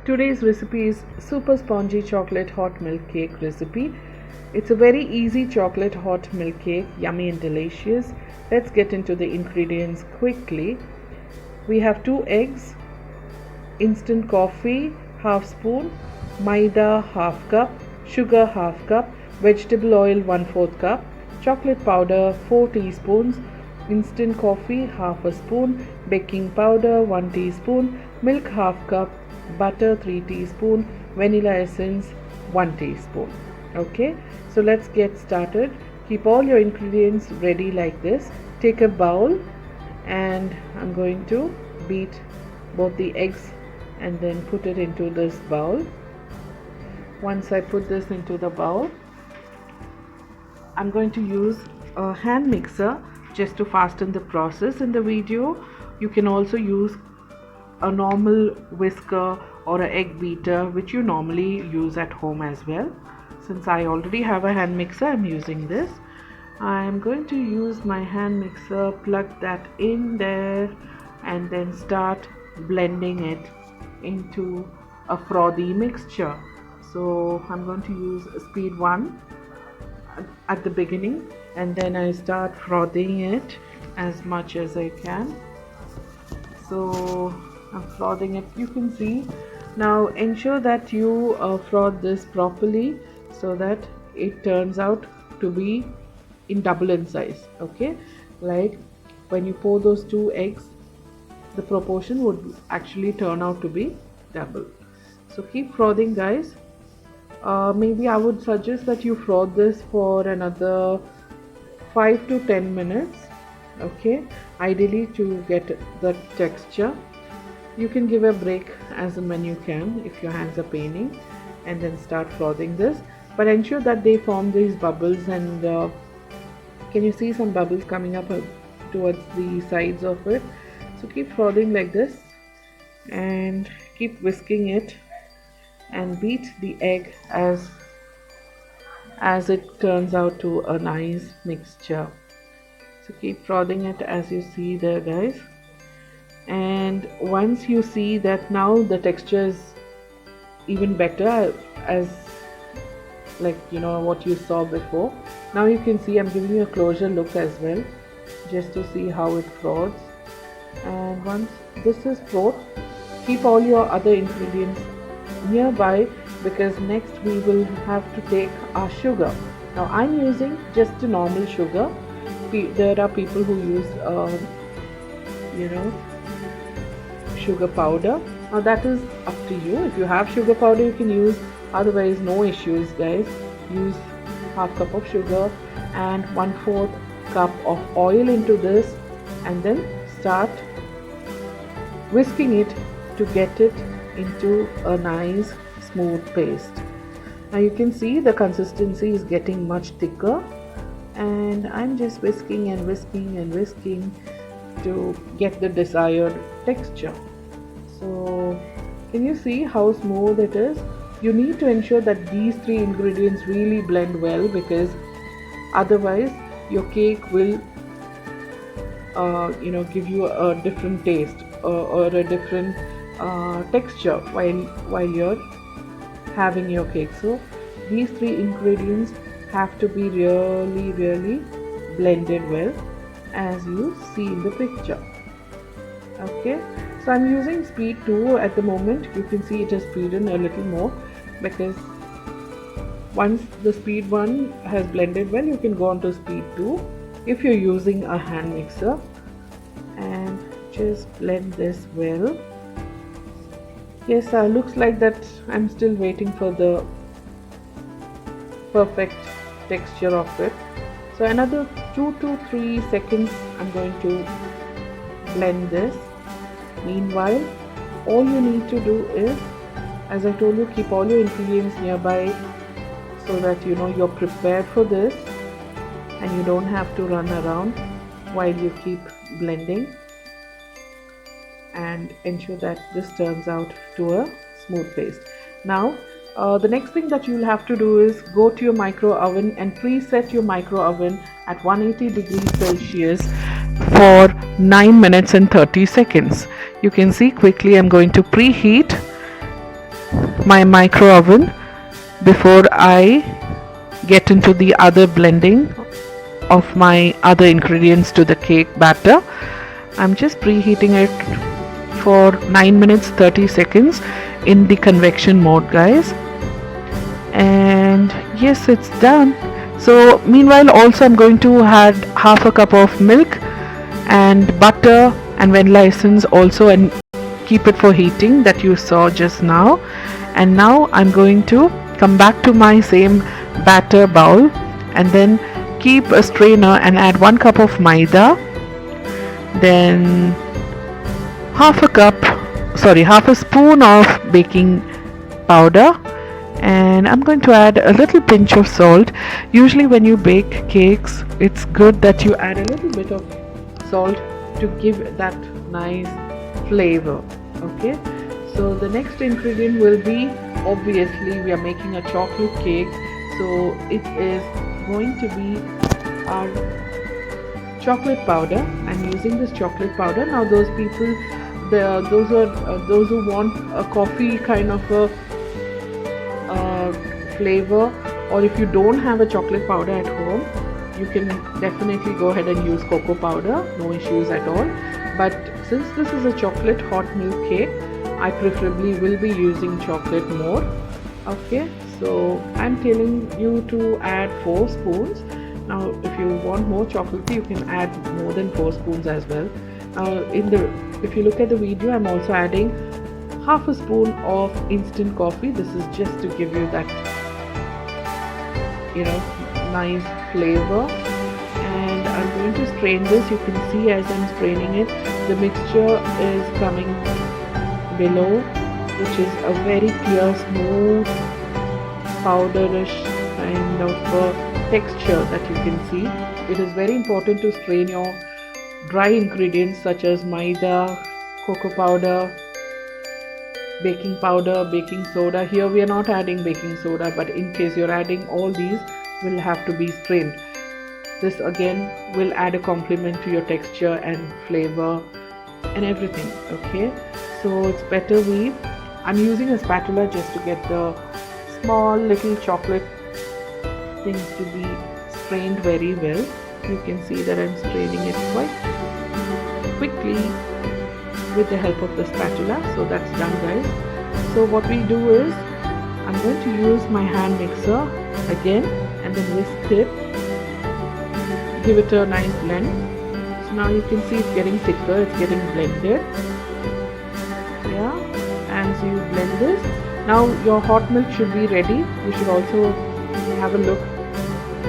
Today's recipe is super spongy chocolate hot milk cake recipe. It's a very easy chocolate hot milk cake, yummy and delicious. Let's get into the ingredients quickly. We have 2 eggs, instant coffee half spoon, maida half cup, sugar half cup, vegetable oil 1/4 cup, chocolate powder 4 teaspoons, instant coffee half a spoon, baking powder 1 teaspoon, milk half cup, butter 3 teaspoon, vanilla essence 1 teaspoon. Okay, so let's get started. Keep all your ingredients ready like this. Take a bowl and I'm going to beat both the eggs and then put it into this bowl. Once I put this into the bowl, I'm going to use a hand mixer just to fasten the process in the video. You can also use a normal whisker or an egg beater which you normally use at home as well. Since I already have a hand mixer, I'm using this. I am going to use my hand mixer, plug that in there and then start blending it into a frothy mixture. So I'm going to use speed 1 at the beginning and then I start frothing it as much as I can. So I'm frothing it, you can see. Now ensure that you froth this properly so that it turns out to be in double in size. Okay, like when you pour those 2 eggs, the proportion would actually turn out to be double. So keep frothing, guys. Maybe I would suggest that you froth this for another 5 to 10 minutes. Okay, ideally to get the texture. You can give a break as and when you can if your hands are paining and then start frothing this, but ensure that they form these bubbles. And can you see some bubbles coming up towards the sides of it? So keep frothing like this and keep whisking it and beat the egg as it turns out to a nice mixture. So keep frothing it as you see there, guys. And once you see that now the texture is even better as like what you saw before, now you can see I'm giving you a closer look as well just to see how it froths. And once this is frothed, keep all your other ingredients nearby because next we will have to take our sugar. Now I'm using just a normal sugar. There are people who use sugar powder. Now that is up to you. If you have sugar powder you can use, otherwise no issues, guys. Use half cup of sugar and 1/4 cup of oil into this and then start whisking it to get it into a nice smooth paste. Now you can see the consistency is getting much thicker and I'm just whisking and whisking and whisking to get the desired texture. So can you see how smooth it is? You need to ensure that these 3 ingredients really blend well because otherwise your cake will give you a different taste or a different texture while you're having your cake. So these 3 ingredients have to be really blended well as you see in the picture. Okay, so I'm using speed 2 at the moment. You can see it has speeded a little more because once the speed 1 has blended well, you can go on to speed 2 if you're using a hand mixer and just blend this well. Yes, looks like that I'm still waiting for the perfect texture of it. So another 2 to 3 seconds I'm going to blend this. Meanwhile, all you need to do is, as I told you, keep all your ingredients nearby so that you're prepared for this and you don't have to run around while you keep blending, and ensure that this turns out to a smooth paste. Now the next thing that you'll have to do is go to your micro oven and preset your micro oven at 180 degrees Celsius for 9 minutes and 30 seconds. You can see quickly I'm going to preheat my micro oven before I get into the other blending of my other ingredients to the cake batter. I'm just preheating it for 9 minutes 30 seconds in the convection mode, guys. And yes, it's done. So meanwhile also I'm going to add half a cup of milk and butter and vanilla essence also, and keep it for heating that you saw just now. And now I'm going to come back to my same batter bowl and then keep a strainer and add 1 cup of Maida, then half a spoon of baking powder, and I'm going to add a little pinch of salt. Usually when you bake cakes, it's good that you add a little bit of salt to give that nice flavor. Okay, so the next ingredient will be, obviously we are making a chocolate cake, so it is going to be our chocolate powder. I'm using this chocolate powder. Now those people, those who want a coffee kind of a flavor, or if you don't have a chocolate powder at home, you can definitely go ahead and use cocoa powder, no issues at all. But since this is a chocolate hot milk cake, I preferably will be using chocolate more. Okay, so I'm telling you to add 4 spoons. Now if you want more chocolate, you can add more than 4 spoons as well. If you look at the video, I'm also adding half a spoon of instant coffee. This is just to give you that, nice flavor. And I'm going to strain this. You can see as I'm straining it, the mixture is coming below, which is a very clear, smooth, powderish kind of texture that you can see. It is very important to strain your dry ingredients such as Maida, cocoa powder, baking powder, baking soda. Here we are not adding baking soda, but in case you're adding, all these will have to be strained. This again will add a complement to your texture and flavor and everything. Okay, so it's better I'm using a spatula just to get the small little chocolate things to be strained very well. You can see that I'm straining it quite quickly with the help of the spatula. So that's done, guys. So what we do is, I'm going to use my hand mixer again and then whisk it, give it a nice blend. So now you can see it's getting thicker, it's getting blended. Yeah, and so you blend this. Now your hot milk should be ready. You should also have a look.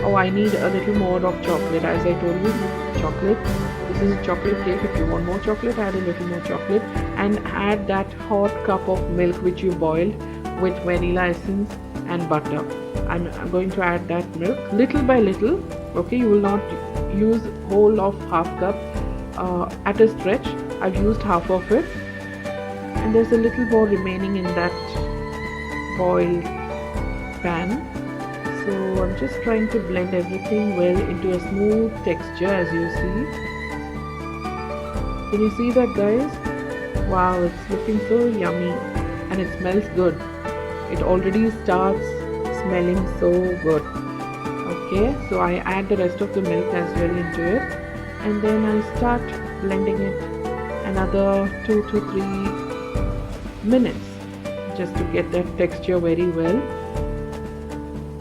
Oh, I need a little more of chocolate. As I told you, chocolate. This is a chocolate cake. If you want more chocolate, add a little more chocolate and add that hot cup of milk which you boiled with vanilla essence and butter. I'm going to add that milk little by little. Okay, you will not use whole of half cup at a stretch. I've used half of it, and there's a little more remaining in that boiled pan. So I'm just trying to blend everything well into a smooth texture, as you see. Can you see that, guys? Wow, it's looking so yummy and it smells good. It already starts smelling so good. Okay, so I add the rest of the milk as well into it, and then I start blending it another 2 to 3 minutes just to get that texture very well.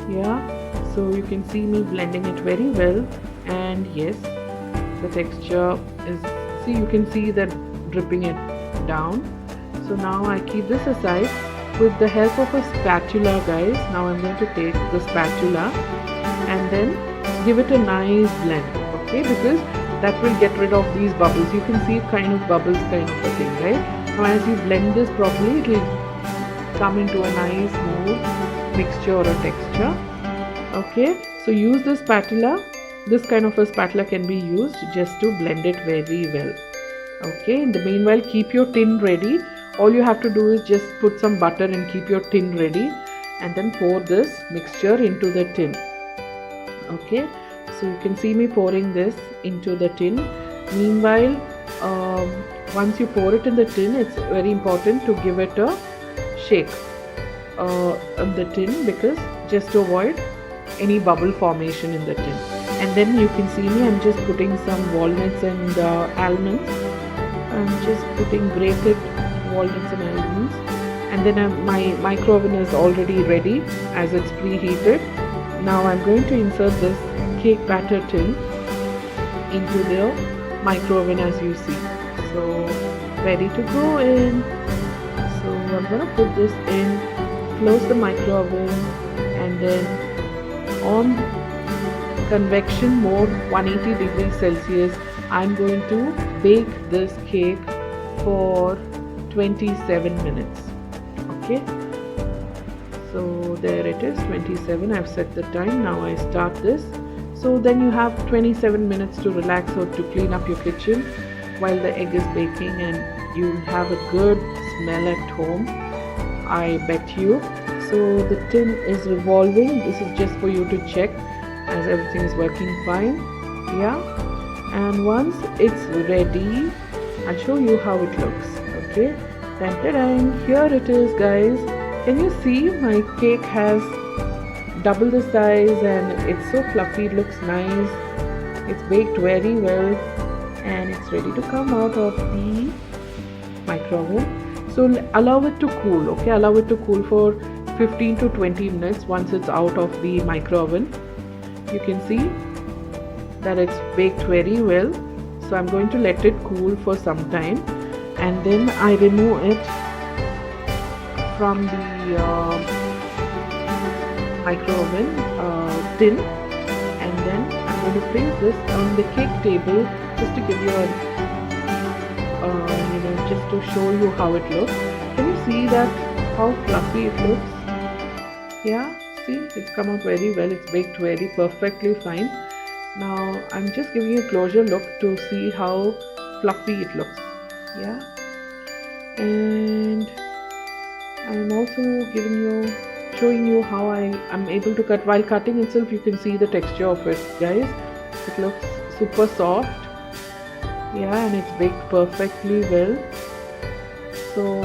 Yeah, so you can see me blending it very well, and yes, the texture is, see, you can see that dripping it down. So now I keep this aside with the help of a spatula, guys. Now I'm going to take the spatula and then give it a nice blend, okay, because that will get rid of these bubbles. You can see kind of bubbles kind of a thing, right? Now as you blend this properly, it will come into a nice smooth mixture or a texture. Okay, so use the spatula. This kind of a spatula can be used just to blend it very well. Okay, in the meanwhile, keep your tin ready. All you have to do is just put some butter and keep your tin ready, and then pour this mixture into the tin. Okay, so you can see me pouring this into the tin. Meanwhile, once you pour it in the tin, it's very important to give it a shake. on the tin, because just to avoid any bubble formation in the tin. And then you can see me, I'm just putting some walnuts and almonds. I'm just putting grated walnuts and almonds, and then my micro oven is already ready as it's preheated. Now I'm going to insert this cake batter tin into the micro oven, as you see. So ready to go in. So I'm going to put this in, close the micro oven, and then on convection mode 180 degrees Celsius I'm going to bake this cake for 27 minutes. Okay, so there it is, 27. I've set the time. Now I start this. So then you have 27 minutes to relax or to clean up your kitchen while the egg is baking, and you'll have a good smell at home, I bet you. So the tin is revolving. This is just for you to check as everything is working fine. Yeah, and once it's ready, I'll show you how it looks. Okay, dun, here it is, guys. Can you see my cake has double the size and it's so fluffy, it looks nice. It's baked very well and it's ready to come out of the micro oven. So allow it to cool. Okay, allow it to cool for 15 to 20 minutes. Once it's out of the micro oven, you can see that it's baked very well. So I'm going to let it cool for some time, and then I remove it from the micro oven tin, and then I'm going to place this on the cake table just to give you a just to show you how it looks. Can you see that how fluffy it looks? Yeah, see, it's come out very well. It's baked very perfectly fine. Now I'm just giving you a closer look to see how fluffy it looks. Yeah, and I'm also showing you how I am able to cut. While cutting itself, you can see the texture of it, guys. It looks super soft. Yeah, and it's baked perfectly well. So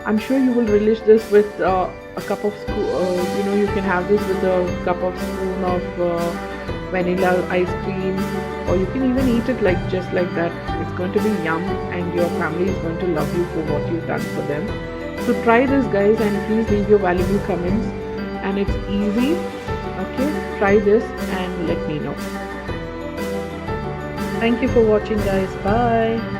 I'm sure you will relish this with a cup of you can have this with a cup of spoon of vanilla ice cream, or you can even eat it just like that. It's going to be yum, and your family is going to love you for what you've done for them. So try this, guys, and please leave your valuable comments. And it's easy. Okay, try this and let me know. Thank you for watching, guys. Bye.